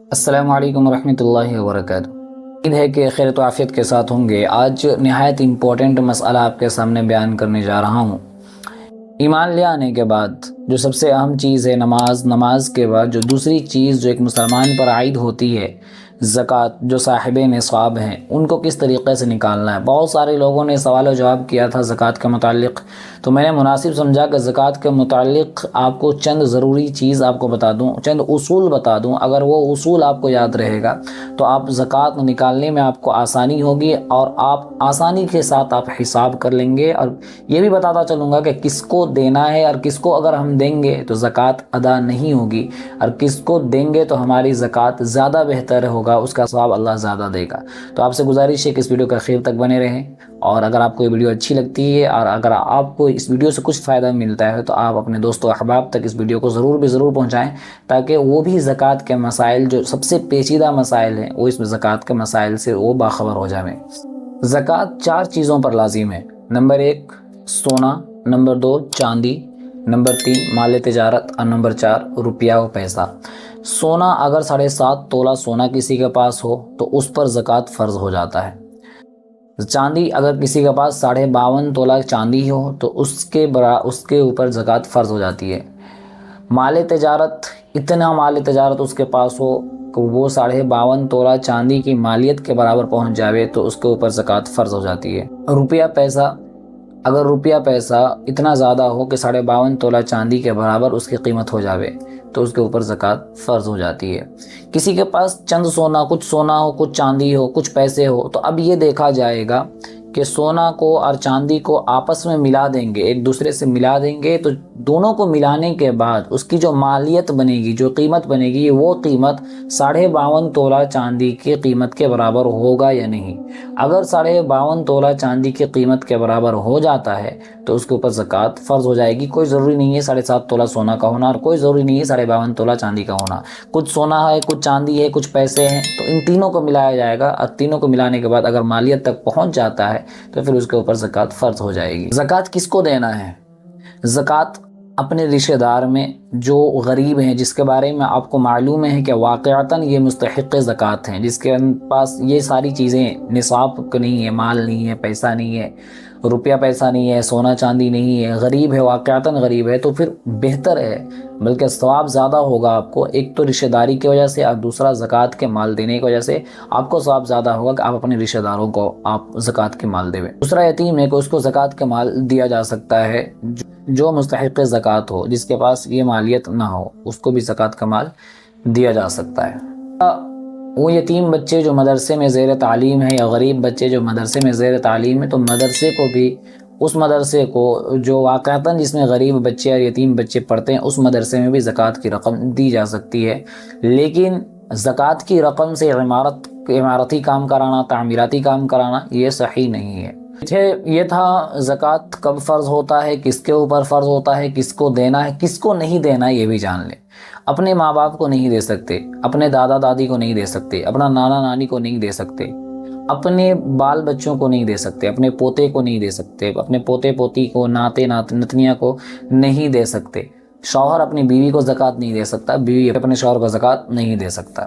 السلام علیکم ورحمۃ اللہ وبرکاتہ۔ امید ہے کہ خیر و عافیت کے ساتھ ہوں گے۔ آج نہایت امپورٹنٹ مسئلہ آپ کے سامنے بیان کرنے جا رہا ہوں۔ ایمان لے آنے کے بعد جو سب سے اہم چیز ہے نماز کے بعد جو دوسری چیز جو ایک مسلمان پر عائد ہوتی ہے، زکوٰۃ، جو صاحب نصاب ہیں ان کو کس طریقے سے نکالنا ہے۔ بہت سارے لوگوں نے سوال و جواب کیا تھا زکوٰۃ کے متعلق، تو میں نے مناسب سمجھا کہ زکوٰۃ کے متعلق آپ کو چند ضروری چیز آپ کو بتا دوں، چند اصول بتا دوں۔ اگر وہ اصول آپ کو یاد رہے گا تو آپ زکوٰۃ نکالنے میں آپ کو آسانی ہوگی اور آپ آسانی کے ساتھ آپ حساب کر لیں گے، اور یہ بھی بتاتا چلوں گا کہ کس کو دینا ہے، اور کس کو اگر ہم دیں گے تو زکوٰۃ ادا نہیں ہوگی، اور کس کو دیں گے تو ہماری زکوٰۃ زیادہ بہتر ہوگا، اس کا ثواب اللہ زیادہ دے گا۔ تو آپ سے گزارش ہے کہ اس ویڈیو کا آخر تک بنے رہیں، اور اگر آپ کو یہ ویڈیو اچھی لگتی ہے اور اگر آپ کو اس ویڈیو سے کچھ فائدہ ملتا ہے تو آپ اپنے دوست و احباب تک اس ویڈیو کو ضرور پہنچائیں، تاکہ وہ بھی زکوٰۃ کے مسائل، جو سب سے پیچیدہ مسائل ہیں، وہ اس میں زکوٰۃ کے مسائل سے وہ باخبر ہو جائیں۔ زکوٰۃ 4 چیزوں پر لازم ہے۔ نمبر 1 سونا، نمبر 2 چاندی، نمبر 3 مال تجارت، اور نمبر 4 روپیہ و پیسہ۔ سونا اگر 7.5 تولہ سونا کسی کے پاس ہو تو اس پر زکوٰۃ فرض ہو جاتا ہے۔ چاندی اگر کسی کے پاس 52.5 تولہ چاندی ہو تو اس کے اوپر زکوٰۃ فرض ہو جاتی ہے۔ مال تجارت، اتنا مال تجارت اس کے پاس ہو کہ وہ 52.5 تولہ چاندی کی مالیت کے برابر پہنچ جاوے تو اس کے اوپر زکوٰۃ فرض ہو جاتی ہے۔ روپیہ پیسہ، اگر روپیہ پیسہ اتنا زیادہ ہو کہ 52.5 تولہ چاندی کے برابر اس کی قیمت ہو جاوے تو اس کے اوپر زکوٰۃ فرض ہو جاتی ہے۔ کسی کے پاس چند سونا، کچھ سونا ہو، کچھ چاندی ہو، کچھ پیسے ہو، تو اب یہ دیکھا جائے گا کہ سونا کو اور چاندی کو آپس میں ملا دیں گے، ایک دوسرے سے ملا دیں گے، تو دونوں کو ملانے کے بعد اس کی جو مالیت بنے گی، جو قیمت بنے گی، وہ قیمت 52.5 تولہ چاندی کی قیمت کے برابر ہوگا یا نہیں۔ اگر 52.5 تولہ چاندی کی قیمت کے برابر ہو جاتا ہے تو اس کے اوپر زکوٰۃ فرض ہو جائے گی۔ کوئی ضروری نہیں ہے 7.5 تولہ سونا کا ہونا، اور کوئی ضروری نہیں ہے 52.5 تولہ چاندی کا ہونا۔ کچھ سونا ہے، کچھ چاندی ہے، کچھ پیسے ہیں، تو ان تینوں کو ملایا جائے گا، اور تینوں کو ملانے کے بعد اگر مالیت تک پہنچ جاتا ہے تو پھر اس کے اوپر زکوٰۃ فرض ہو جائے گی۔ زکوٰۃ کس کو دینا ہے؟ زکوٰۃ اپنے رشتہ دار میں جو غریب ہیں، جس کے بارے میں آپ کو معلوم ہے کہ واقعتاً یہ مستحق زکوٰۃ ہیں، جس کے پاس یہ ساری چیزیں نصاب نہیں ہے، مال نہیں ہے، پیسہ نہیں ہے، روپیہ پیسہ نہیں ہے، سونا چاندی نہیں ہے، غریب ہے، واقعتاً غریب ہے، تو پھر بہتر ہے، بلکہ ثواب زیادہ ہوگا آپ کو۔ ایک تو رشتہ داری کی وجہ سے، اور دوسرا زکوٰۃ کے مال دینے کی وجہ سے آپ کو ثواب زیادہ ہوگا کہ آپ اپنے رشتہ داروں کو آپ زکوٰۃ کے مال دیں۔ دوسرا یتیم ہے کہ اس کو زکوٰۃ کے مال دیا جا سکتا ہے، جو مستحق زکوٰۃ ہو، جس کے پاس یہ مالیت نہ ہو، اس کو بھی زکوٰۃ کا مال دیا جا سکتا ہے۔ وہ یتیم بچے جو مدرسے میں زیر تعلیم ہے، یا غریب بچے جو مدرسے میں زیر تعلیم ہے، تو مدرسے کو بھی، اس مدرسے کو جو واقعتاً جس میں غریب بچے اور یتیم بچے پڑھتے ہیں، اس مدرسے میں بھی زکوٰۃ کی رقم دی جا سکتی ہے۔ لیکن زکوٰۃ کی رقم سے عمارتی کام کرانا، تعمیراتی کام کرانا، یہ صحیح نہیں ہے۔ یہ تھا زکوٰۃ کب فرض ہوتا ہے، کس کے اوپر فرض ہوتا ہے، کس کو دینا ہے، کس کو نہیں دینا ہے، یہ بھی جان لیں۔ اپنے ماں باپ کو نہیں دے سکتے، اپنے دادا دادی کو نہیں دے سکتے، اپنا نانا نانی کو نہیں دے سکتے، اپنے بال بچوں کو نہیں دے سکتے، اپنے پوتے کو نہیں دے سکتے، اپنے پوتے پوتی کو، ناتے نتنیاں کو نہیں دے سکتے۔ شوہر اپنی بیوی کو زکوٰۃ نہیں دے سکتا، بیوی اپنے شوہر کو زکوٰۃ نہیں دے سکتا۔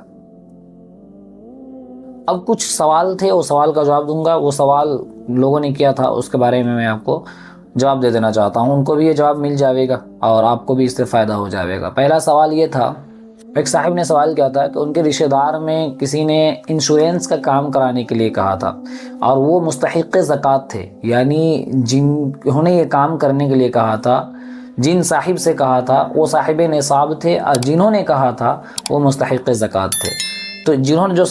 اب کچھ سوال تھے، وہ سوال کا جواب دوں گا۔ وہ سوال لوگوں نے کیا تھا، اس کے بارے میں آپ کو جواب دے دینا چاہتا ہوں، ان کو بھی یہ جواب مل جاوے گا اور آپ کو بھی اس سے فائدہ ہو جاوے گا۔ پہلا سوال یہ تھا، ایک صاحب نے سوال کیا تھا کہ ان کے رشتہ دار میں کسی نے انشورنس کا کام کرانے کے لیے کہا تھا، اور وہ مستحق زکوٰۃ تھے، یعنی جنہوں نے یہ کام کرنے کے لیے کہا تھا، جن صاحب سے کہا تھا وہ صاحب نصاب تھے، اور جنہوں نے کہا تھا وہ مستحق زکوٰۃ تھے۔ تو جنہوں نے جو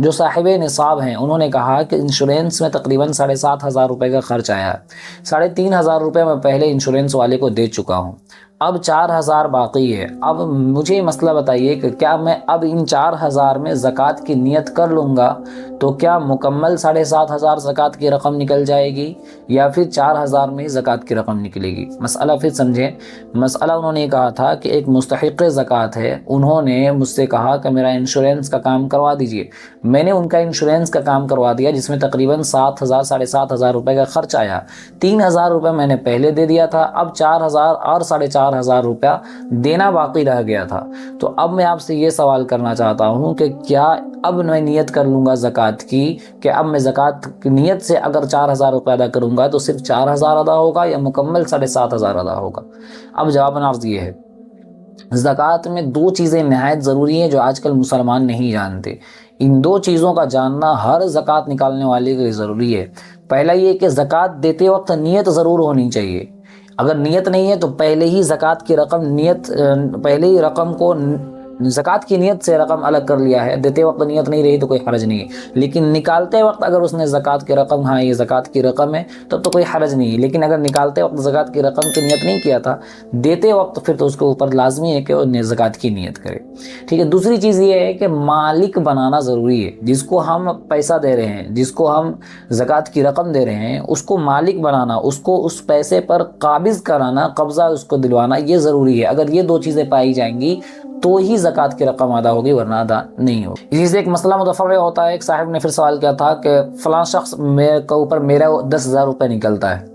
صاحب نصاب ہیں، انہوں نے کہا کہ انشورنس میں تقریباً 7,500 روپے کا خرچ آیا ہے، 3,500 روپے میں پہلے انشورنس والے کو دے چکا ہوں، اب 4,000 باقی ہے۔ اب مجھے مسئلہ بتائیے کہ کیا میں اب ان 4,000 میں زکوٰۃ کی نیت کر لوں گا تو کیا مکمل 7,500 زکوٰۃ کی رقم نکل جائے گی، یا پھر 4,000 میں ہی زکوٰۃ کی رقم نکلے گی؟ مسئلہ پھر سمجھیں۔ مسئلہ انہوں نے کہا تھا کہ ایک مستحق زکوٰۃ ہے، انہوں نے مجھ سے کہا کہ میرا انشورنس کا کام کروا دیجئے۔ میں نے ان کا انشورنس کا کام کروا دیا، جس میں تقریباً 7,000 روپے کا خرچ آیا۔ 3,000 روپے میں نے پہلے دے دیا تھا، اب 4,000 اور 4,500 4,000 روپیہ دینا باقی رہ گیا تھا۔ تو اب میں آپ سے یہ سوال کرنا چاہتا ہوں کہ کیا اب میں نیت کر لوں گا زکوٰۃ کی، کہ اب میں زکوٰۃ کی نیت سے اگر 4,000 روپے ادا کروں گا تو صرف 4,000 ادا ہوگا یا مکمل 7,500 ادا ہوگا؟ اب جواب عرض یہ ہے، زکوٰۃ میں دو چیزیں نہایت ضروری ہیں جو آج کل مسلمان نہیں جانتے۔ ان دو چیزوں کا جاننا ہر زکوٰۃ نکالنے والے کے لیے ضروری ہے۔ پہلا یہ کہ زکوٰۃ دیتے وقت نیت ضرور ہونی چاہیے۔ اگر نیت نہیں ہے تو پہلے ہی زکوٰۃ کی رقم کو زکوٰۃ کی نیت سے رقم الگ کر لیا ہے، دیتے وقت نیت نہیں رہی تو کوئی حرج نہیں ہے، لیکن نکالتے وقت اگر اس نے زکوٰۃ کی رقم، ہاں یہ زکوٰۃ کی رقم ہے، تب تو کوئی حرج نہیں ہے، لیکن اگر نکالتے وقت زکوٰۃ کی رقم کی نیت نہیں کیا تھا، دیتے وقت پھر تو اس کے اوپر لازمی ہے کہ وہ زکوٰۃ کی نیت کرے۔ ٹھیک ہے، دوسری چیز یہ ہے کہ مالک بنانا ضروری ہے۔ جس کو ہم پیسہ دے رہے ہیں، جس کو ہم زکوٰۃ کی رقم دے رہے ہیں، اس کو مالک بنانا، اس کو اس پیسے پر قابض کرانا، قبضہ اس کو دلوانا، یہ ضروری ہے۔ اگر یہ دو چیزیں پائی جائیں گی تو ہی زکوٰۃ کی رقم ادا ہوگی، ورنہ ادا نہیں ہوگی۔ اسی سے ایک مسئلہ متفرع ہوتا ہے۔ ایک صاحب نے پھر سوال کیا تھا کہ فلاں شخص کے اوپر میرا 10,000 روپے نکلتا ہے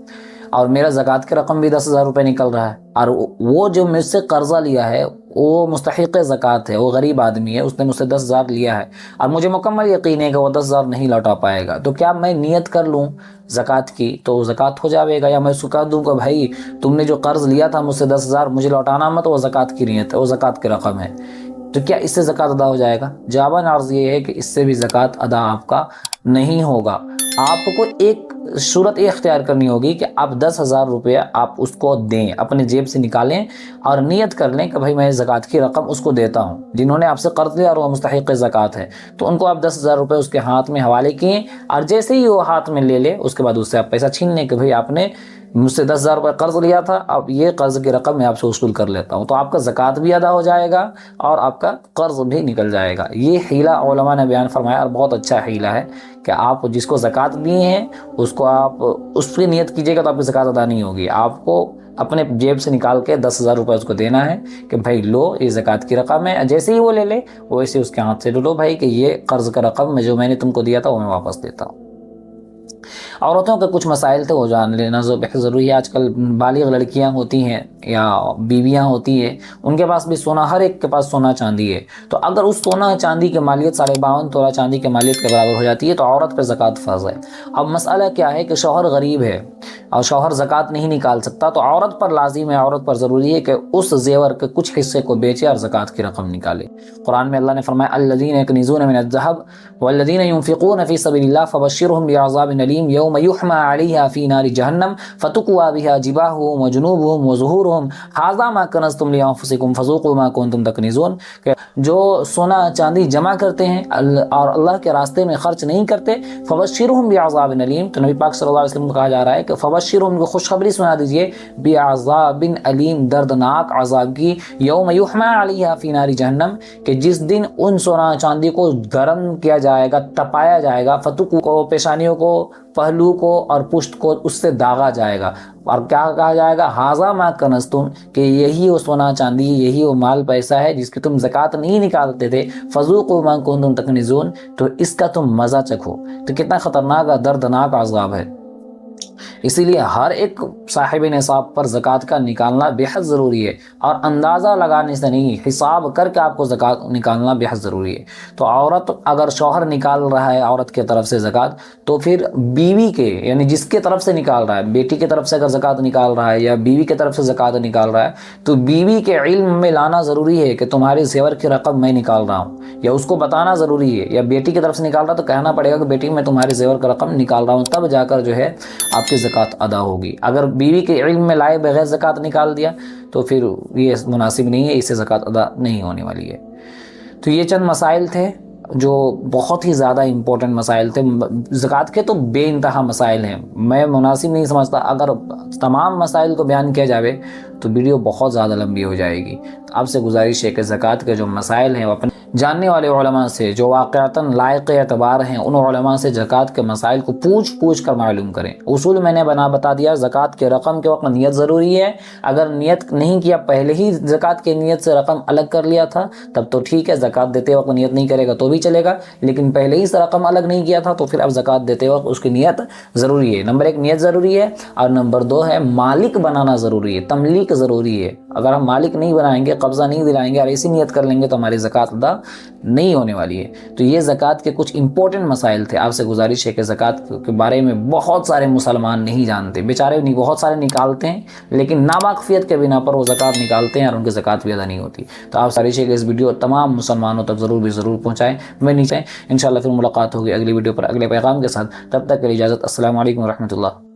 اور میرا زکوٰۃ کی رقم بھی 10,000 روپے نکل رہا ہے، اور وہ جو مجھ سے قرضہ لیا ہے وہ مستحق زکوٰۃ ہے، وہ غریب آدمی ہے، اس نے مجھ سے 10,000 لیا ہے اور مجھے مکمل یقین ہے کہ وہ 10,000 نہیں لوٹا پائے گا، تو کیا میں نیت کر لوں زکوٰۃ کی تو زکوٰۃ ہو جاوے گا، یا میں اس کو کہہ دوں کہ بھائی تم نے جو قرض لیا تھا مجھ سے 10,000 مجھے لوٹانا مت، وہ زکوٰۃ کی نیت ہے، وہ زکوٰۃ کی رقم ہے، تو کیا اس سے زکوٰۃ ادا ہو جائے گا؟ جواباً عرض یہ ہے کہ اس سے بھی زکوٰۃ ادا آپ کا نہیں ہوگا۔ آپ کو ایک صورت یہ اختیار کرنی ہوگی کہ آپ 10,000 روپیہ آپ اس کو دیں، اپنے جیب سے نکالیں اور نیت کر لیں کہ بھائی میں زکوٰۃ کی رقم اس کو دیتا ہوں، جنہوں نے آپ سے قرض لیا اور وہ مستحق زکوٰۃ ہے، تو ان کو آپ 10,000 روپے اس کے ہاتھ میں حوالے کیے، اور جیسے ہی وہ ہاتھ میں لے لے اس کے بعد اس سے آپ پیسہ چھین لیں کہ بھائی آپ نے مجھ سے 10,000 روپے قرض لیا تھا، اب یہ قرض کی رقم میں آپ سے وصول کر لیتا ہوں، تو آپ کا زکوٰۃ بھی ادا ہو جائے گا اور آپ کا قرض بھی نکل جائے گا۔ یہ حیلہ علماء نے بیان فرمایا اور بہت اچھا حیلہ ہے کہ آپ جس کو زکوٰۃ دیے ہیں اس کو آپ اس کی نیت کیجیے گا تو آپ کی زکوٰۃ ادا نہیں ہوگی۔ آپ کو اپنے جیب سے نکال کے 10,000 روپے اس کو دینا ہے کہ بھائی لو یہ زکوٰۃ کی رقم ہے، جیسے ہی وہ لے لے ویسے اس کے ہاتھ سے لو بھائی کہ یہ قرض کا رقم جو میں نے تم کو دیا تھا وہ میں واپس دیتا ہوں۔ عورتوں کے کچھ مسائل تھے وہ جان لینا بہت ضروری ہے۔ آج کل بالغ لڑکیاں ہوتی ہیں یا بیویاں ہوتی ہیں، ان کے پاس بھی سونا، ہر ایک کے پاس سونا چاندی ہے، تو اگر اس سونا چاندی کی مالیت 52.5 تولہ چاندی کی مالیت کے برابر ہو جاتی ہے تو عورت پہ زکوٰۃ فرض ہے۔ اب مسئلہ کیا ہے کہ شوہر غریب ہے اور شوہر زکوٰۃ نہیں نکال سکتا، تو عورت پر لازم ہے، عورت پر ضروری ہے کہ اس زیور کے کچھ حصے کو بیچے اور زکوٰۃ کی رقم نکالے۔ قرآن میں اللہ نے فرمایا الذین یکنزون من الذهب والذین ينفقون فی سبیل اللہ فبشرهم بعذاب علیم یوم یحمى علیہا فی نار جہنم فتکوی بها جباہهم وجنوبهم وظہورهم ھذا ما کنزتم لانفسکم فذوقوا ما کنتم تکنزون، کہ جو سونا چاندی جمع کرتے ہیں اور اللہ کے راستے میں خرچ نہیں کرتے، فبشرهم بعذاب علیم، تو نبی پاک صلی اللہ علیہ وسلم کو کہا جا رہا ہے کہ فبشرهم کو خوشخبری سنا دیجئے بعذاب علیم، دردناک عذاب کی، یوم یحمى علیہا فی نار جہنم، کہ جس دن ان سونا چاندی کو گرم کیا جائے گا، تپایا جائے گا، فتق کو، پیشانیوں کو، پہلو کو اور پشت کو اس سے داغا جائے گا، اور کیا کہا جائے گا ھذا ما کنزتم، کہ یہی وہ سونا چاندی، یہی وہ مال پیسہ ہے جس کی تم زکوٰۃ نہیں نکالتے تھے، فذوقوا ما کنتم تکنزون، تو اس کا تم مزہ چکھو۔ تو کتنا خطرناک اور دردناک عذاب ہے۔ اسی لیے ہر ایک صاحب نصاب پر زکوٰۃ کا نکالنا بہت ضروری ہے، اور اندازہ لگانے سے نہیں، حساب کر کے آپ کو زکوٰۃ نکالنا بہت ضروری ہے۔ تو عورت اگر شوہر نکال رہا ہے عورت کی طرف سے زکوٰۃ، تو پھر بیوی کے یعنی جس کے طرف سے نکال رہا ہے، بیٹی کی طرف سے اگر زکوٰۃ نکال رہا ہے یا بیوی کی طرف سے زکوٰۃ نکال رہا ہے، تو بیوی کے علم میں لانا ضروری ہے کہ تمہارے زیور کی رقم میں نکال رہا ہوں، یا اس کو بتانا ضروری ہے، یا بیٹی کی طرف سے نکال رہا تو کہنا پڑے گا کہ بیٹی میں تمہارے زیور کا رقم نکال رہا ہوں، تب جا کر جو ہے آپ کی زکوٰۃ ادا ہوگی۔ اگر بیوی کے علم میں لائے بغیر زکوٰۃ نکال دیا تو پھر یہ مناسب نہیں ہے، اس سے زکوٰۃ ادا نہیں ہونے والی ہے۔ تو یہ چند مسائل تھے جو بہت ہی زیادہ امپورٹنٹ مسائل تھے۔ زکوٰۃ کے تو بے انتہا مسائل ہیں، میں مناسب نہیں سمجھتا اگر تمام مسائل کو بیان کیا جاوے تو ویڈیو بہت زیادہ لمبی ہو جائے گی۔ آپ سے گزارش ہے کہ زکوٰۃ کے جو مسائل ہیں وہ اپنے جاننے والے علماء سے، جو واقعتاً لائق اعتبار ہیں، ان علماء سے زکوٰۃ کے مسائل کو پوچھ کر معلوم کریں۔ اصول میں نے بتا دیا، زکوٰۃ کے رقم کے وقت نیت ضروری ہے۔ اگر نیت نہیں کیا، پہلے ہی زکوٰۃ کے نیت سے رقم الگ کر لیا تھا تب تو ٹھیک ہے، زکوٰۃ دیتے وقت نیت نہیں کرے گا تو بھی چلے گا، لیکن پہلے ہی سے رقم الگ نہیں کیا تھا تو پھر اب زکوٰۃ دیتے وقت اس کی نیت ضروری ہے۔ نمبر 1 نیت ضروری ہے، اور نمبر 2 ہے مالک بنانا ضروری ہے، تملیک ضروری ہے۔ اگر ہم مالک نہیں بنائیں گے، قبضہ نہیں دلائیں گے اور ایسی نیت کر لیں گے تو ہماری زکوٰۃ ادا نہیں ہونے والی ہے۔ تو یہ زکوٰۃ کے کچھ امپورٹنٹ مسائل تھے، آپ سے گزارش ہے کہ زکوٰۃ کے بارے میں بہت سارے مسلمان نہیں جانتے، بیچارے نہیں، بہت سارے نکالتے ہیں لیکن ناواقفیت کے بنا پر وہ زکوٰۃ نکالتے ہیں اور ان کی زکوٰۃ بھی ادا نہیں ہوتی۔ تو آپ گزارش ہے کہ اس ویڈیو تمام مسلمانوں تک ضرور پہنچائیں۔ میں نیچے انشاءاللہ پھر ملاقات ہوگی اگلی ویڈیو پر اگلے پیغام کے ساتھ، تب تک کے لیے اجازت، السلام علیکم ورحمۃ اللہ۔